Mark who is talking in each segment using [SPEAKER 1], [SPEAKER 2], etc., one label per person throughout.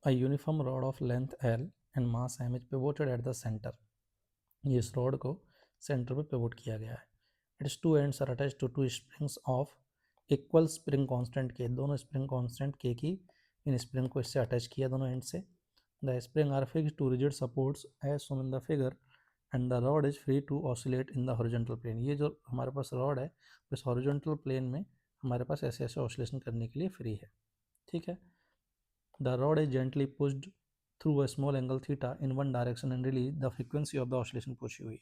[SPEAKER 1] A uniform rod of length L and mass m is pivoted at the center. ये इस rod को centre पे pivot किया गया है. Its two ends are attached to two springs of equal spring constant K. दोनों spring constant के की इन स्प्रिंग को इससे अटैच किया दोनों एंड से. The spring are fixed to rigid supports as shown in the figure and the rod is free to oscillate in the horizontal plane. ये जो हमारे पास रॉड है इस हॉरिजॉन्टल प्लेन में हमारे पास ऐसे ऐसे ऑसिलेशन करने के लिए फ्री है. ठीक है. The rod is gently pushed through a small angle theta in one direction and release the frequency of the oscillation पूछी हुई है.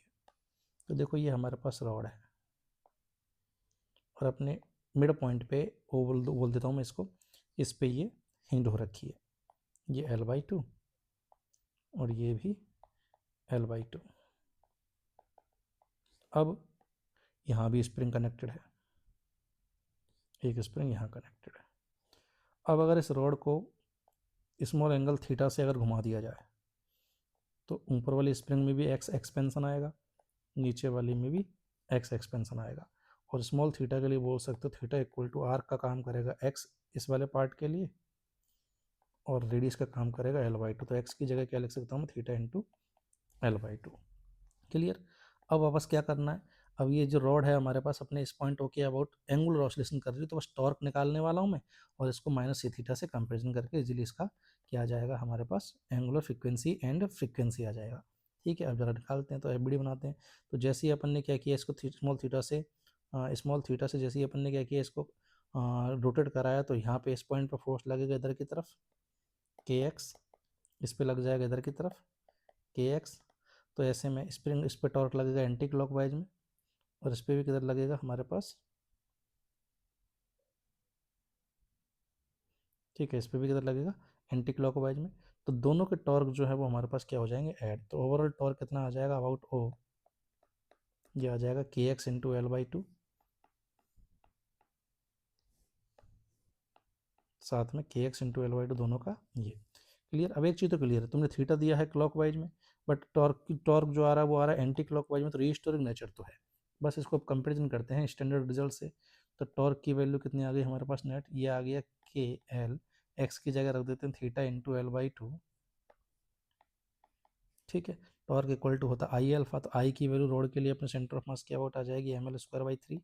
[SPEAKER 1] तो देखो ये हमारे पास रॉड है और अपने मिड पॉइंट पे वो बोल देता हूँ मैं इसको, इस पे ये हिंड हो रखी है. ये L/2 और ये भी L/2. अब यहाँ भी स्प्रिंग कनेक्टेड है, एक स्प्रिंग यहाँ कनेक्टेड है. अब अगर इस रॉड को स्मॉल एंगल थीटा से अगर घुमा दिया जाए तो ऊपर वाली स्प्रिंग में भी x एक्सपेंशन आएगा, नीचे वाली में भी x एक्सपेंशन आएगा. और स्मॉल थीटा के लिए बोल सकते हो थीटा इक्वल टू आर का काम करेगा x इस वाले पार्ट के लिए और रेडियस का काम करेगा L/2. तो x की जगह क्या लिख सकता हूँ मैं, थीटा इंटू L/2. क्लियर. अब वापस क्या करना है, अब ये जो रॉड है हमारे पास अपने इस point okay about angular oscillation कर रही है, तो बस टॉर्क निकालने वाला हूँ मैं और इसको माइनस सी थीटा से कंपेरिजन करके इजीली इसका क्या आ जाएगा हमारे पास एंगुलर फ्रीक्वेंसी एंड फ्रीक्वेंसी आ जाएगा. ठीक है. अब जरा निकालते हैं तो एफबीडी बनाते हैं. तो जैसे ही अपन ने क्या किया इसको स्मॉल थीटा से जैसे ही अपन ने क्या किया इसको रोटेट कराया तो यहाँ पे इस पॉइंट पर फोर्स लगेगा इधर की तरफ kx, इस पे लग जाएगा इधर की तरफ kx. तो ऐसे में स्प्रिंग इस पे टॉर्क लगेगा एंटी क्लॉकवाइज में और इस पे भी किधर लगेगा हमारे पास, ठीक है, इस पे भी किधर लगेगा एंटी क्लॉकवाइज में. तो दोनों के टॉर्क जो है वो हमारे पास क्या हो जाएंगे ऐड. तो ओवरऑल टॉर्क कितना आ जाएगा अबाउट ओ, ये आ जाएगा kx इंटू L/2 साथ में kx इंटू L/2 दोनों का ये. क्लियर. अब एक चीज़ तो क्लियर है, तुमने थीटा दिया है क्लॉकवाइज में बट टॉर्क जो आ रहा है वो आ रहा है एंटी क्लॉकवाइज में, तो रीस्टोरिंग नेचर तो है. बस इसको कंपेरिजन करते हैं स्टैंडर्ड रिजल्ट से. तो टॉर्क की वैल्यू कितनी आ गई हमारे पास नेट, ये आ गया के एल, एक्स की जगह रख देते हैं थीटा इंटू L/2. ठीक है. टॉर्क इक्वल टू होता आई अल्फा, तो आई की वैल्यू रोड के लिए अपने सेंटर ऑफ मास क्या आउट आ जाएगी ml²/3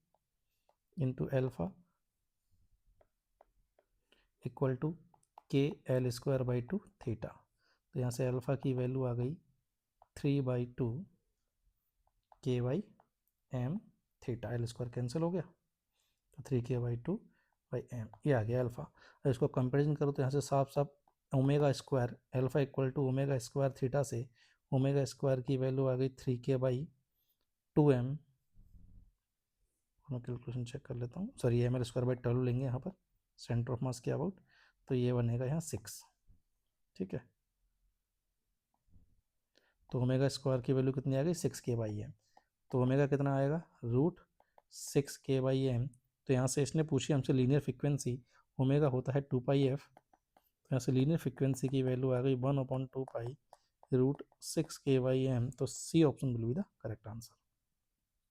[SPEAKER 1] into alpha equal to KL²/2 theta. तो यहाँ से अल्फा की वैल्यू आ गई 3/2 K/m थीटा. L² कैंसिल हो गया तो 3K/2/m ये आ गया अल्फा. और इसको कंपेरिजन करो तो यहाँ से साफ साफ ω² अल्फा इक्वल टू ω² थीटा से ω² की वैल्यू आ गई 3K/2m. मैं कैलकुलेशन चेक कर लेता हूँ, सॉरी ml²/12 लेंगे यहाँ पर सेंटर ऑफ मास के अबाउट, तो ये बनेगा यहाँ 6. ठीक है. तो ω² की वैल्यू कितनी आ गई 6K/m. तो ओमेगा कितना आएगा √6K/m. तो यहाँ से इसने पूछी हमसे लीनियर फ्रीक्वेंसी, ओमेगा होता है 2πf. तो यहाँ से लीनियर फ्रीक्वेंसी की वैल्यू आ गई 1/2π √6K/m. तो C option will be the correct answer.